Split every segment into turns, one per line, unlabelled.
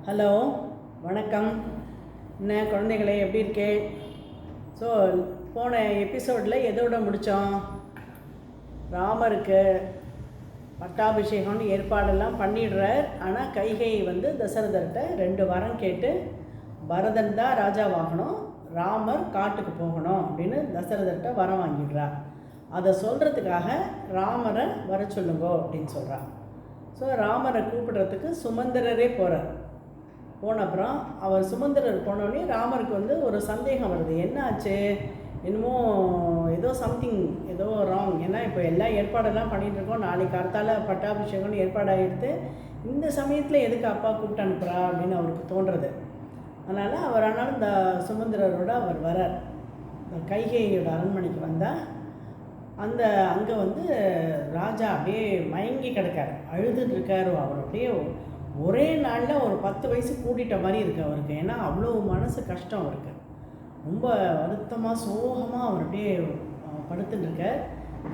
Hello, வணக்கம். என்ன குழந்தைகளே, எப்படி இருக்கே? ஸோ போன எபிசோடில் எதோட முடித்தோம்? ராமருக்கு பட்டாபிஷேகம்னு ஏற்பாடெல்லாம் பண்ணிடுறார். ஆனால் கைகை தசரதர்கிட்ட 2 வரம் கேட்டு பரதன் தான் ராஜாவாகணும், ராமர் காட்டுக்கு போகணும் அப்படின்னு தசரதர்கிட்ட வரம் வாங்கிடுறார். அதை சொல்கிறதுக்காக ராமரை வர சொல்லுங்கோ அப்படின்னு சொல்கிறார். ஸோ ராமரை கூப்பிடுறதுக்கு சுமந்திரரே போகிறார். போன அப்புறம் அவர் சுமந்திரர் போனோடனே ராமருக்கு ஒரு சந்தேகம் வருது. என்ன ஆச்சு, என்னமோ ஏதோ சம்திங் ஏதோ ராங். ஏன்னா இப்போ எல்லா ஏற்பாடெல்லாம் பண்ணிகிட்ருக்கோம், நாளைக்கு அடுத்தால பட்டாபிஷேகம்னு ஏற்பாடாகிடுது, இந்த சமயத்தில் எதுக்கு அப்பா கூப்பிட்டு அனுப்புகிறா அப்படின்னு அவருக்கு தோன்றுறது. அதனால் ஆனாலும் இந்த சுமந்திரரோட அவர் வரார். இந்த கைகேயோட அரண்மனைக்கு வந்தால் அங்கே ராஜா அப்படியே மயங்கி கிடக்கார், அழுதுன்னு இருக்கார். அவர் அப்படியே ஒரே நாளில் ஒரு 10 வயசு கூட்டிகிட்ட மாதிரி இருக்குது அவருக்கு. ஏன்னா அவ்வளோ மனசு கஷ்டம் அவருக்கு. ரொம்ப வருத்தமாக சோகமாக அவர் அப்படியே படுத்துட்டுருக்கார்.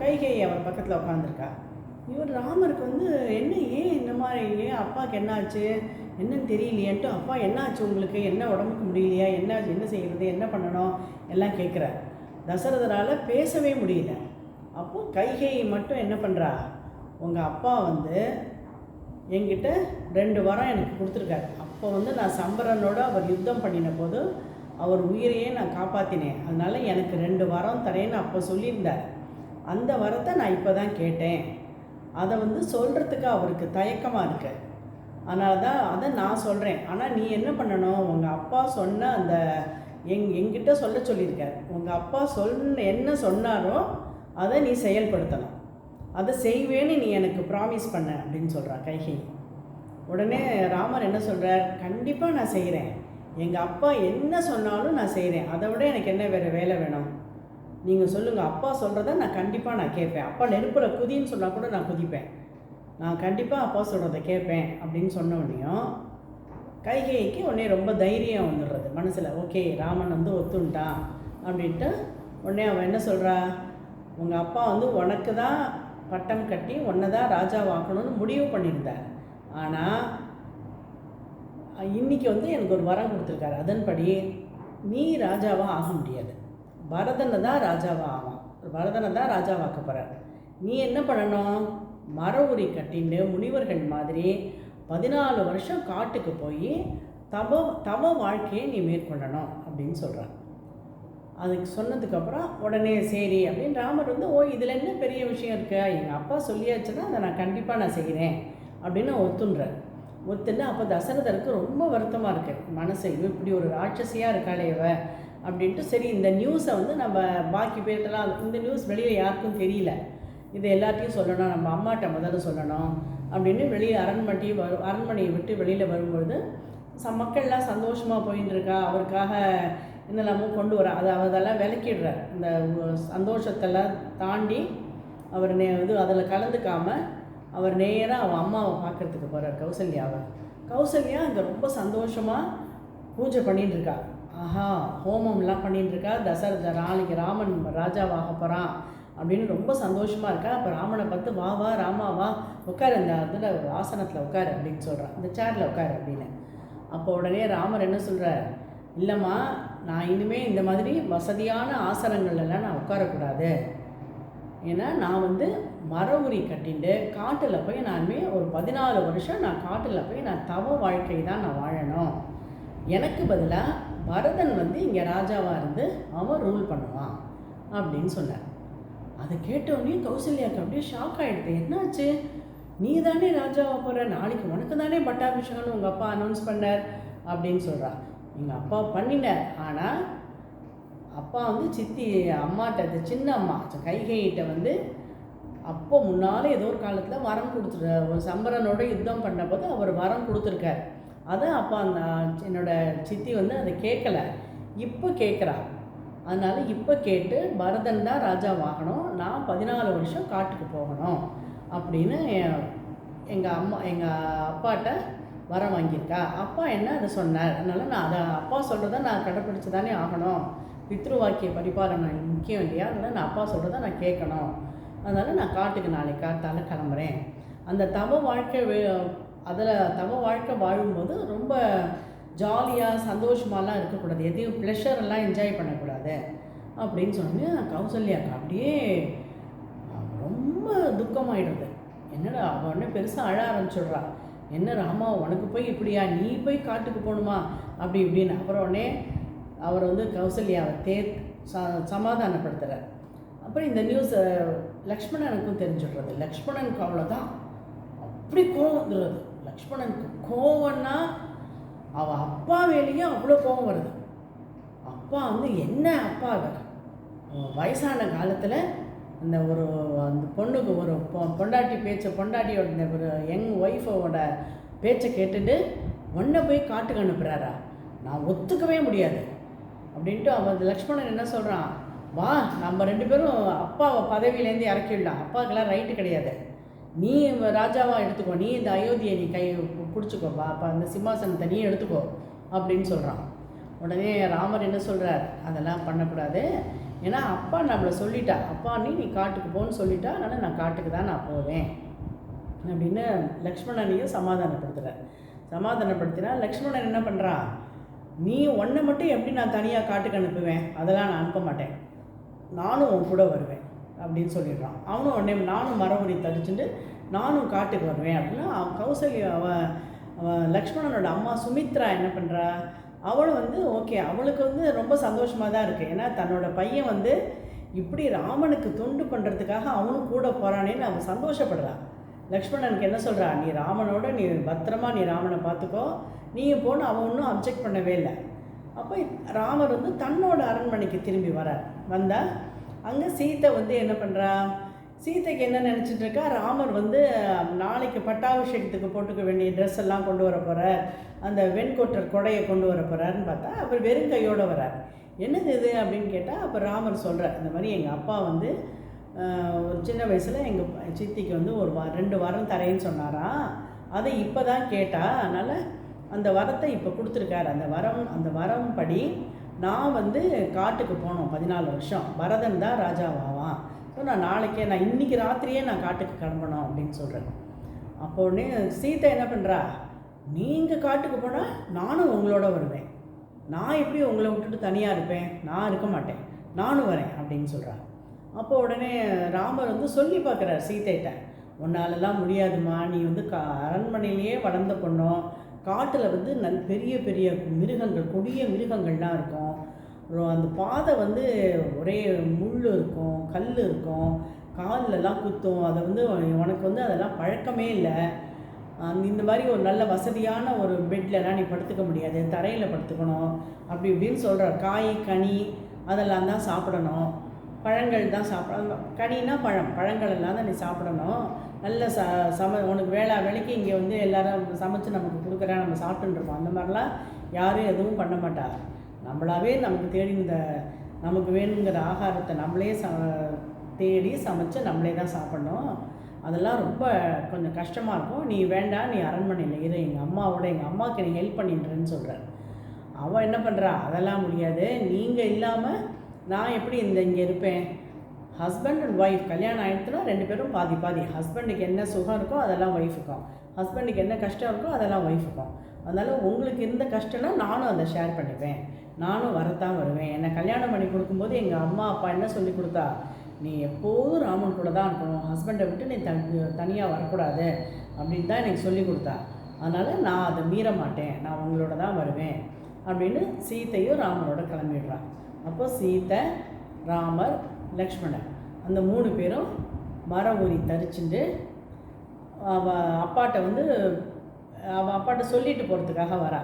கைகை அவர் பக்கத்தில் உட்காந்துருக்கா. இவர் ராமருக்கு என்ன, ஏன் இந்த மாதிரி, ஏன் அப்பாவுக்கு என்ன ஆச்சு, என்னன்னு தெரியலையேன்ட்டு, அப்பா என்ன ஆச்சு உங்களுக்கு, என்ன உடம்புக்கு முடியலையா, என்ன செய்கிறது, என்ன பண்ணணும் எல்லாம் கேட்குறார். தசரதரால் பேசவே முடியல. அப்போது கைகை மட்டும் என்ன பண்ணுறா, உங்கள் அப்பா என்கிட்ட 2 வரம் எனக்கு கொடுத்துருக்காரு. அப்போ நான் சம்பரனோட அவர் யுத்தம் பண்ணின போது அவர் உயிரையே நான் காப்பாற்றினேன், அதனால் எனக்கு 2 வரம் தரேன்னு அப்போ சொல்லியிருந்தார். அந்த வரத்தை நான் இப்போ தான் கேட்டேன். அதை சொல்கிறதுக்கு அவருக்கு தயக்கமாக இருக்கு. அதனால தான் அதை நான் சொல்கிறேன். ஆனால் நீ என்ன பண்ணணும், உங்கள் அப்பா சொன்ன அந்த என்கிட்ட சொல்ல சொல்லியிருக்கார். உங்கள் அப்பா என்ன சொன்னாரோ அதை நீ செயல்படுத்தணும், அதை செய்வேன்னு நீ எனக்கு ப்ராமிஸ் பண்ண அப்படின்னு சொல்கிறான் கைகை. உடனே ராமர் என்ன சொல்கிறார், கண்டிப்பாக நான் செய்கிறேன், எங்கள் அப்பா என்ன சொன்னாலும் நான் செய்கிறேன், அதை விட எனக்கு என்ன வேறு வேலை வேணும், நீங்கள் சொல்லுங்கள், அப்பா சொல்கிறத நான் கண்டிப்பாக நான் கேட்பேன், அப்பா நெருப்பில் குதின்னு சொன்னால் கூட நான் குதிப்பேன், நான் கண்டிப்பாக அப்பா சொல்கிறத கேட்பேன் அப்படின்னு சொன்ன உடனேயும் கைகைக்கு உடனே ரொம்ப தைரியம் வந்துடுறது மனசில். ஓகே, ராமன் ஒத்துண்டான் அப்படின்ட்டு உடனே அவன் என்ன சொல்கிறா, உங்கள் அப்பா உனக்கு தான் பட்டம் கட்டி உன்னை தான் ராஜாவாக்கணும்னு முடிவு பண்ணியிருந்தார். ஆனால் இன்றைக்கி எனக்கு ஒரு வரம் கொடுத்துருக்காரு, அதன்படி நீ ராஜாவாக ஆக முடியாது, பரதனை தான் ராஜாவாக ஆகும், பரதனை தான் ராஜாவாக்க போகிறார். நீ என்ன பண்ணணும், மர உரி கட்டின்னு முனிவர்கள் மாதிரி 14 வருஷம் காட்டுக்கு போய் தவ வாழ்க்கையை நீ மேற்கொள்ளணும் அப்படின்னு சொல்கிறார். அதுக்கு சொன்னதுக்கப்புறம் உடனே சரி அப்படின்னு ராமர் ஓ இதில் என்ன பெரிய விஷயம் இருக்கா, எங்கள் அப்பா சொல்லியாச்சுன்னா அதை நான் கண்டிப்பாக நான் செய்கிறேன் அப்படின்னு ஒத்துன்றேன். ஒத்துன்னு அப்போ தசரதருக்கு ரொம்ப வருத்தமாக இருக்குது மனசு, இப்படி ஒரு ராட்சசியாக இருக்காளே இவ அப்படின்ட்டு. சரி, இந்த நியூஸை நம்ம பாக்கி பேர்ட்டெல்லாம், இந்த நியூஸ் வெளியில் யாருக்கும் தெரியல, இது எல்லாத்தையும் சொல்லணும், நம்ம அம்மாட்ட முதல்ல சொல்லணும் அப்படின்னு வெளியில் அரண்மனையை விட்டு வெளியில் வரும்பொழுது மக்கள்லாம் சந்தோஷமாக போயின்னு இருக்கா. அவருக்காக என்னெல்லாமோ கொண்டு வர அதெல்லாம் விளக்கிடுறார். இந்த சந்தோஷத்தெல்லாம் தாண்டி அவர் அதில் கலந்துக்காமல் அவர் நேராக அவன் அம்மாவை பார்க்குறதுக்கு போகிறார், கௌசல்யா அங்கே ரொம்ப சந்தோஷமாக பூஜை பண்ணிட்டுருக்கா. ஆஹா, ஹோமம்லாம் பண்ணிட்டுருக்கா. நாளைக்கு ராமன் ராஜாவாக போகிறான் அப்படின்னு ரொம்ப சந்தோஷமாக இருக்கா. அப்போ ராமனை பார்த்து வா வா ராமா வா உட்கார், இந்த இதில் ஒரு ஆசனத்தில் உட்கார் அப்படின்னு சொல்கிறான், இந்த சேரில் உட்கார் அப்படின்னு. அப்போ உடனே ராமர் என்ன சொல்கிறார், இல்லைம்மா, நான் இனிமேல் இந்த மாதிரி வசதியான ஆசனங்கள்லாம் நான் உட்காரக்கூடாது, ஏன்னா நான் மர உரி கட்டிட்டு காட்டில் போய் நானுமே ஒரு 14 வருஷம் நான் காட்டில் போய் நான் தவ வாழ்க்கை தான் நான் வாழணும், எனக்கு பதிலாக பரதன் இங்கே ராஜாவாக இருந்து அவன் ரூல் பண்ணுவான் அப்படின்னு சொன்னார். அதை கேட்டவுடனே கௌசல்யாவுக்கு அப்படியே ஷாக் ஆகிடுது. என்னாச்சு, நீ தானே ராஜாவாக போகிற, நாளைக்கு உனக்கு தானே பட்டாபிஷேகம்னு உங்கள் அப்பா அனௌன்ஸ் பண்ணார் அப்படின்னு சொல்கிறா. எங்கள் அப்பா பண்ணினார், ஆனால் அப்பா சித்தி அம்மாட்ட, சின்ன அம்மா கைகைகிட்ட அப்போ முன்னால் ஏதோ ஒரு காலத்தில் வரம் கொடுத்துருக்கார், ஒரு சம்பரனோட யுத்தம் பண்ண போது அவர் வரம் கொடுத்துருக்கார். அதை அப்பா என்னோட சித்தி அதை கேட்கலை, இப்போ கேட்குறா. அதனால் இப்போ கேட்டு பரதன் தான் ராஜாவாகணும், நான் 14 வருஷம் காட்டுக்கு போகணும் அப்படின்னு எங்கள் அப்பாட்ட வரம் வாங்கியிருக்கா. அப்பா என்ன அதை சொன்னார், அதனால் நான் அதை அப்பா சொல்கிறத நான் கடைப்பிடிச்சி தானே ஆகணும், பித்ருவாக்கிய பரிபாலனை முக்கியம் இல்லையா, அதனால் நான் அப்பா சொல்கிறத நான் கேட்கணும், அதனால் நான் காட்டுக்கு நாளைக்கு காத்தால் கிளம்புறேன். அந்த தவ வாழ்க்கை அதில் தவ வாழ்க்கை வாழும்போது ரொம்ப ஜாலியாக சந்தோஷமாலாம் இருக்கக்கூடாது, எதையும் ப்ளஷரெல்லாம் என்ஜாய் பண்ணக்கூடாது அப்படின்னு சொன்னோன்னே கௌசல்யாக்கு அப்படியே ரொம்ப துக்கமாயிடுது. என்னடா அவள் உடனே பெருசாக அழ ஆரம்பிச்சிடுறா. என்ன ராமா உனக்கு போய் இப்படியா, நீ போய் காட்டுக்கு போகணுமா அப்படி இப்படின்னு. அப்புறம் உடனே அவர் வந்து கௌசல்யாவை சமாதானப்படுத்துகிறார். அப்புறம் இந்த நியூஸ் லக்ஷ்மணனுக்கும் தெரிஞ்சுடுறது. லக்ஷ்மணனுக்கு அவ்வளோதான், அப்படி கோவம் வந்துடுறது. லக்ஷ்மணனுக்கு கோவம்னா அவள் அப்பா வேலையும் அவ்வளோ கோவம் வருது. அப்பா வந்து என்ன அப்பா வயசான காலத்தில் அந்த அந்த பொண்ணுக்கு ஒரு பொண்டாட்டியோட இந்த ஒரு யங் ஒய்ஃபோட பேச்சை கேட்டுட்டு ஒன்றை போய் காட்டுக்கு அனுப்புகிறாரா, நான் ஒத்துக்கவே முடியாது அப்படின்ட்டு அவன் லக்ஷ்மணன் என்ன சொல்கிறான், வா நம்ம 2 பேரும் அப்பாவை பதவியிலேருந்து இறக்கிடலாம், அப்பாவுக்கெல்லாம் ரைட்டு கிடையாது, நீ ராஜாவாக எடுத்துக்கோ, நீ இந்த அயோத்தியை நீ பிடிச்சிக்கோப்பா, அப்போ அந்த சிம்மாசனத்தை நீ எடுத்துக்கோ அப்படின்னு சொல்கிறான். உடனே ராமர் என்ன சொல்கிறார், அதெல்லாம் பண்ணக்கூடாது, ஏன்னா அப்பா நம்மளை சொல்லிட்டா, அப்பா நீ காட்டுக்கு போன்னு சொல்லிட்டா, அதனால் நான் காட்டுக்கு தான் நான் போவேன் அப்படின்னு லக்ஷ்மணனையும் சமாதானப்படுத்தினா லக்ஷ்மணன் என்ன பண்ணுறான், நீ ஒன்றை மட்டும் எப்படி நான் தனியாக காட்டுக்கு அனுப்புவேன், அதெல்லாம் நான் அனுப்ப மாட்டேன், நானும் உன் கூட வருவேன் அப்படின்னு சொல்லிடுறான். அவனும் உடனே நானும் மரபுரி தரிச்சுட்டு நானும் காட்டுக்கு வருவேன் அப்படின்னா கௌசல்யா அவன் லக்ஷ்மணனோட அம்மா சுமித்ரா என்ன பண்ணுறா, அவளும் வந்து ஓகே, அவளுக்கு வந்து ரொம்ப சந்தோஷமாக தான் இருக்குது. ஏன்னா தன்னோட பையன் வந்து இப்படி ராமனுக்கு தொண்டு பண்ணுறதுக்காக அவனும் கூட போகிறானேன்னு அவன் சந்தோஷப்படுறான். லக்ஷ்மணனுக்கு என்ன சொல்கிறா, நீ ராமனோட நீ பத்திரமா நீ ராமனை பார்த்துக்கோ, நீயும் போன்னு அவன் ஒன்றும் அப்ஜெக்ட் பண்ணவே இல்லை. அப்போ ராமர் வந்து தன்னோட அரண்மனைக்கு திரும்பி வந்தால் அங்கே சீத்தை வந்து என்ன பண்ணுறா, சீத்தைக்கு என்ன நினச்சிட்டு இருக்கா, ராமர் வந்து நாளைக்கு பட்டாபிஷேகத்துக்கு போட்டுக்க வேண்டிய ட்ரெஸ் எல்லாம் கொண்டு வர போகிறார், அந்த வெண்கொட்டர் கொடையை கொண்டு வர போகிறாருன்னு பார்த்தா அவர் வெறும் கையோடு வரார். என்னது இது அப்படின்னு கேட்டால் அப்போ ராமர் சொல்கிறார், இந்த மாதிரி எங்கள் அப்பா வந்து ஒரு சின்ன வயசில் எங்கள் சித்திக்கு வந்து ஒரு 2 வரம் தரேன்னு சொன்னாராம், அதை இப்போ தான் கேட்டா, அதனால் அந்த வரத்தை இப்போ கொடுத்துருக்காரு. அந்த வரம் படி நான் வந்து காட்டுக்கு போனோம் 14 வருஷம், பரதன் தான் ராஜாவாவான், ஸோ நான் இன்றைக்கி ராத்திரியே நான் காட்டுக்கு கிளம்பணும் அப்படின்னு சொல்கிறேன். அப்போ உடனே சீத்தை என்ன பண்ணுறா, நீங்கள் காட்டுக்கு போனால் நானும் உங்களோட வருவேன், நான் எப்படி உங்களை விட்டுட்டு தனியாக இருப்பேன், நான் இருக்க மாட்டேன், நானும் வரேன் அப்படின்னு சொல்கிறார். அப்போ உடனே ராமர் வந்து சொல்லி பார்க்குறார் சீத்தைகிட்ட, உன்னாலெல்லாம் முடியாதுமா, நீ வந்து அரண்மனையிலேயே வளர்ந்த பொண்ணும், காட்டில் வந்து பெரிய பெரிய மிருகங்கள், கொடிய மிருகங்கள்லாம் இருக்கும், அந்த பாதை வந்து ஒரே முள் இருக்கும், கல் இருக்கும், கால்லெல்லாம் குத்தும், அதை வந்து உனக்கு வந்து அதெல்லாம் பழக்கமே இல்லை, இந்த மாதிரி ஒரு நல்ல வசதியான ஒரு பெட்லலாம் நீ படுத்துக்க முடியாது, தரையில் படுத்துக்கணும் அப்படி இப்படின்னு சொல்கிறார். காய் கனி அதெல்லாம் தான் சாப்பிடணும், பழங்கள் தான் சாப்பிடணும், கனினா பழங்கள் எல்லாம் தான் நீ சாப்பிடணும், நல்ல உனக்கு வேலைக்கு இங்கே வந்து எல்லோரும் சமைச்சு நமக்கு கொடுக்குறா, நம்ம சாப்பிட்டுருப்போம், அந்த மாதிரிலாம் யாரும் எதுவும் பண்ண மாட்டா, நம்மளாவே நமக்கு தேடி நமக்கு வேணுங்கிற ஆகாரத்தை நம்மளே தேடி சமைச்சு நம்மளே தான் சாப்பிட்ணும், அதெல்லாம் ரொம்ப கொஞ்சம் கஷ்டமாக இருக்கும், நீ வேண்டாம், நீ அரண்மனையில் இரு, எங்கள் அம்மாவுக்கு நீ ஹெல்ப் பண்ணிட்டுருன்னு சொல்கிறார். அவன் என்ன பண்ணுறா, அதெல்லாம் முடியாது, நீங்கள் இல்லாமல் நான் எப்படி இங்கே இருப்பேன், ஹஸ்பண்ட் அண்ட் ஒய்ஃப் கல்யாணம் ஆகிடுச்சுன்னா 2 பேரும் பாதி பாதி, ஹஸ்பண்டுக்கு என்ன சுகம் இருக்கோ அதெல்லாம் ஒய்ஃபுக்கும், ஹஸ்பண்டுக்கு என்ன கஷ்டம் இருக்கோ அதெல்லாம் ஒய்ஃபுக்கும், அதனால் உங்களுக்கு இருந்த கஷ்டம்னா நானும் அதை ஷேர் பண்ணிப்பேன், நானும் வரத்தான் வருவேன், என்னை கல்யாணம் பண்ணி கொடுக்கும்போது எங்கள் அம்மா அப்பா என்ன சொல்லி கொடுத்தா, நீ எப்போதும் ராமன் கூட தான் இருக்கணும், ஹஸ்பண்டை விட்டு நீ தனியாக வரக்கூடாது அப்படின்னு தான் எனக்கு சொல்லி கொடுத்தா, அதனால் நான் அதை மீற மாட்டேன், நான் உங்களோட தான் வருவேன் அப்படின்னு சீத்தையும் ராமரோட கிளம்பிடுறான். அப்போ சீத்தை, ராமர், லக்ஷ்மணன் அந்த 3 பேரும் மர ஊறி தரிச்சுட்டு அவள் அப்பாட்ட சொல்லிட்டு போகிறதுக்காக வரா.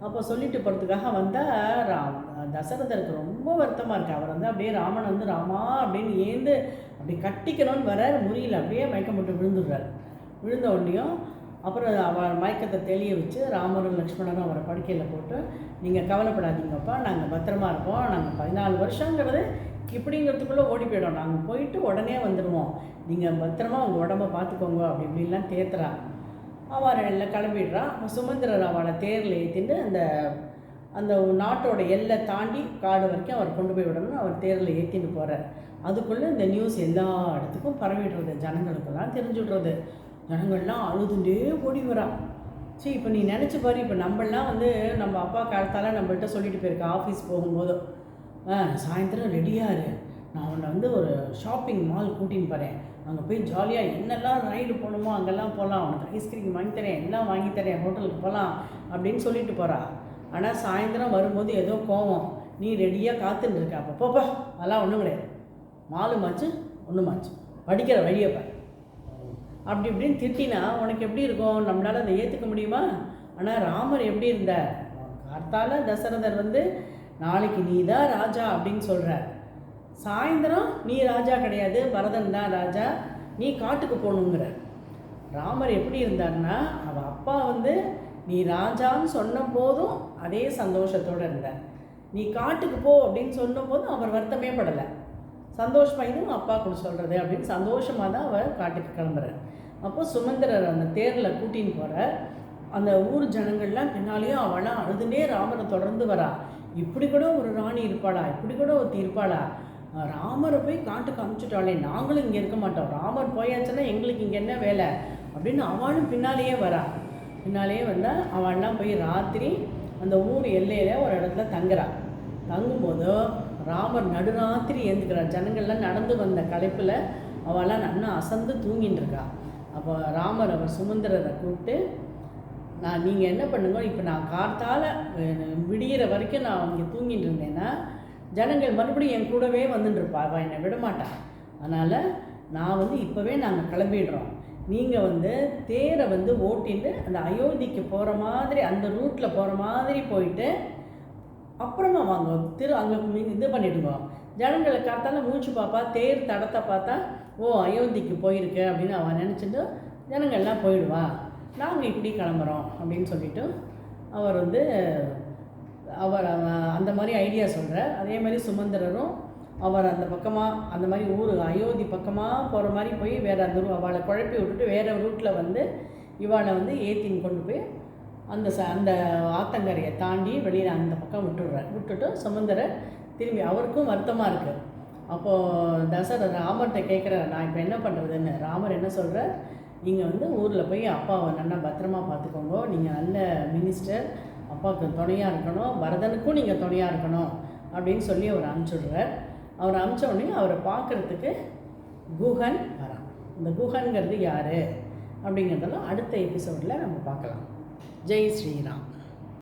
அப்போ சொல்லிட்டு போகிறதுக்காக வந்தால் தசரதருக்கு ரொம்ப வருத்தமாக இருக்குது. அவர் வந்து அப்படியே ராமன் வந்து ராமா அப்படின்னு ஏந்து அப்படி கட்டிக்கணும்னு வர முறியில் அப்படியே மயக்கம் போட்டு விழுந்த உடனேயும் அப்புறம் அவள் மயக்கத்தை தெளிய வச்சு ராமரும் லக்ஷ்மணரும் அவரை படுக்கையில் போட்டு, நீங்கள் கவலைப்படாதீங்கப்பா, நாங்கள் பத்திரமா இருப்போம், நாங்கள் 14 வருஷங்கிறது இப்படிங்கிறதுக்குள்ளே ஓடி போயிடும், நாங்கள் போயிட்டு உடனே வந்துடுவோம், நீங்கள் பத்திரமா உங்கள் உடம்பை பார்த்துக்கோங்க அப்படி இப்படின்லாம் தேத்துறா. அவரை எல்லாம் கிளம்பிடுறா. சுமந்திரர் அவளை தேரில் ஏற்றிட்டு அந்த நாட்டோட எல்லை தாண்டி காடு வரைக்கும் அவர் கொண்டு போய் விடணும்னு அவர் தேரில் ஏற்றிட்டு போகிறார். அதுக்குள்ளே இந்த நியூஸ் எல்லா இடத்துக்கும் பரவிடுறது, ஜனங்களுக்கெல்லாம் தெரிஞ்சுடுறது. ஜனங்கள்லாம் அழுதுண்டே ஓடி வரா. சரி, இப்போ நீ நினச்சி பாரு, இப்போ நம்மளாம் வந்து நம்ம அப்பா காலத்தால் நம்மள்கிட்ட சொல்லிட்டு போயிருக்கா ஆஃபீஸ் போகும்போது, சாயந்தரம் ரெடியாக இரு, நான் உன்னை வந்து ஒரு ஷாப்பிங் மால் கூட்டின்னு போகிறேன், அங்கே போய் ஜாலியாக என்னெல்லாம் ரைடு போகணுமோ அங்கெல்லாம் போகலாம், உனக்கு ஐஸ்கிரீம் வாங்கி தரேன், எல்லாம் வாங்கி தரேன், ஹோட்டலுக்கு போகலாம் அப்படின்னு சொல்லிட்டு போகிறா. ஆனால் சாயந்தரம் வரும்போது ஏதோ கோவம், நீ ரெடியாக காத்துன்னு இருக்க. அப்போ போப்பா, அதெல்லாம் ஒன்றும் கிடையாது, மாலுமாச்சு ஒன்றுமாச்சு, படிக்கிற வழியப்பா அப்படி இப்படின்னு திட்டினா உனக்கு எப்படி இருக்கும்? நம்மளால் அதை ஏற்றுக்க முடியுமா? ஆனால் ராமர் எப்படி இருந்தார்? கார்த்தால தசரதர் வந்து நாளைக்கு நீ தான் ராஜா அப்படின்னு சொல்கிறார். சாயந்தரம் நீ ராஜா கிடையாது, பரதன் தான் ராஜா, நீ காட்டுக்கு போகணுங்கிறார். ராமர் எப்படி இருந்தார்னா, அவள் அப்பா வந்து நீ ராஜான்னு சொன்ன போதும் அதே சந்தோஷத்தோடு இருந்தார். நீ காட்டுக்கு போ அப்படின்னு சொன்ன போதும் அவர் வருத்தமே படலை, சந்தோஷமாக இதுவும் அப்பா கூட சொல்கிறது அப்படின்னு சந்தோஷமாக தான் அவர் காட்டுக்கு கிளம்புறார். அப்போ சுமந்திரர் அந்த தேரில் கூட்டின்னு போகிற அந்த ஊர் ஜனங்கள்லாம் பின்னாலேயும் அவளாம் அழுதுனே ராமரை தொடர்ந்து வரா. இப்படி கூட ஒரு ராணி இருப்பாளா, இப்படி கூட ஒருத்தி இருப்பாளா, ராமரை போய் காட்டுக்கு அனுப்பிச்சுட்டாளே, நாங்களும் இங்கே இருக்க மாட்டோம், ராமர் போயாச்சுன்னா எங்களுக்கு இங்கே என்ன வேலை அப்படின்னு அவளும் பின்னாலேயே வரா. பின்னாலேயே வந்தால் அவள்லாம் போய் ராத்திரி அந்த ஊர் எல்லையில் ஒரு இடத்துல தங்குறா. தங்கும்போது ராமர் நடுராத்திரி ஏந்துக்கிறார். ஜனங்கள்லாம் நடந்து வந்த களைப்பில் அவளாம் நல்லா அசந்து தூங்கின்னு இருக்கா. அப்போ ராமர் அவர் சுமந்திரரை கூப்பிட்டு, நீங்கள் என்ன பண்ணுங்க, இப்போ நான் கார்த்தால் விடிகிற வரைக்கும் நான் இங்கே தூங்கிட்டு இருந்தேன்னா ஜனங்கள் மறுபடியும் என் கூடவே வந்துட்டுருப்பா, அவள் என்னை விடமாட்டாள். அதனால் நான் வந்து இப்போவே நாங்கள் கிளம்பிடுறோம், நீங்கள் வந்து தேரை வந்து ஓட்டிட்டு அந்த அயோத்திக்கு போகிற மாதிரி அந்த ரூட்டில் போகிற மாதிரி போயிட்டு அப்புறமா வாங்க அங்கே இது பண்ணிவிடுங்க. ஜனங்களை காத்தால மூச்சு பார்ப்பா, தேர் தடத்தை பார்த்தா ஓ அயோத்திக்கு போயிருக்கு அப்படின்னு அவன் நினச்சிட்டு ஜனங்கள்லாம் போயிடுவா, நாங்கள் இப்படி கிளம்புறோம் அப்படின்னு சொல்லிவிட்டு அவர் வந்து அவர் அந்த மாதிரி ஐடியா சொல்கிறார். அதே மாதிரி சுமந்திரரும் அவர் அந்த பக்கமாக அந்த மாதிரி ஊர் அயோத்தி பக்கமாக போகிற மாதிரி போய் வேறு அந்த அவளை குழப்பி விட்டுட்டு வேறு ரூட்டில் வந்து இவாளை வந்து ஏற்றின்னு கொண்டு போய் அந்த ஆத்தங்கரையை தாண்டி வெளியில் அந்த பக்கம் விட்டுட்டு சுமந்திரர் திரும்பி அவருக்கும் வருத்தமாக இருக்குது. அப்போது தசரதர் ராமர்கிட்ட கேட்குறாரு, நான் இப்போ என்ன பண்ணுறதுன்னு. ராமர் என்ன சொல்கிறார், நீங்கள் வந்து ஊரில் போய் அப்பாவை நல்லா பத்திரமா பார்த்துக்கோங்க, நீங்கள் நல்ல மினிஸ்டர், அப்பாவுக்கு துணையாக இருக்கணும், பரதனுக்கும் நீங்கள் துணையாக இருக்கணும் அப்படின்னு சொல்லி அவர் அனுப்பிச்சுடுறார். அவர் அனுப்பிச்ச உடனே அவரை பார்க்குறதுக்கு குஹன் வரான். இந்த குஹன்கிறது யார் அப்படிங்கிறதெல்லாம் அடுத்த எபிசோடில் நம்ம பார்க்கலாம். ஜெய் ஸ்ரீராம்.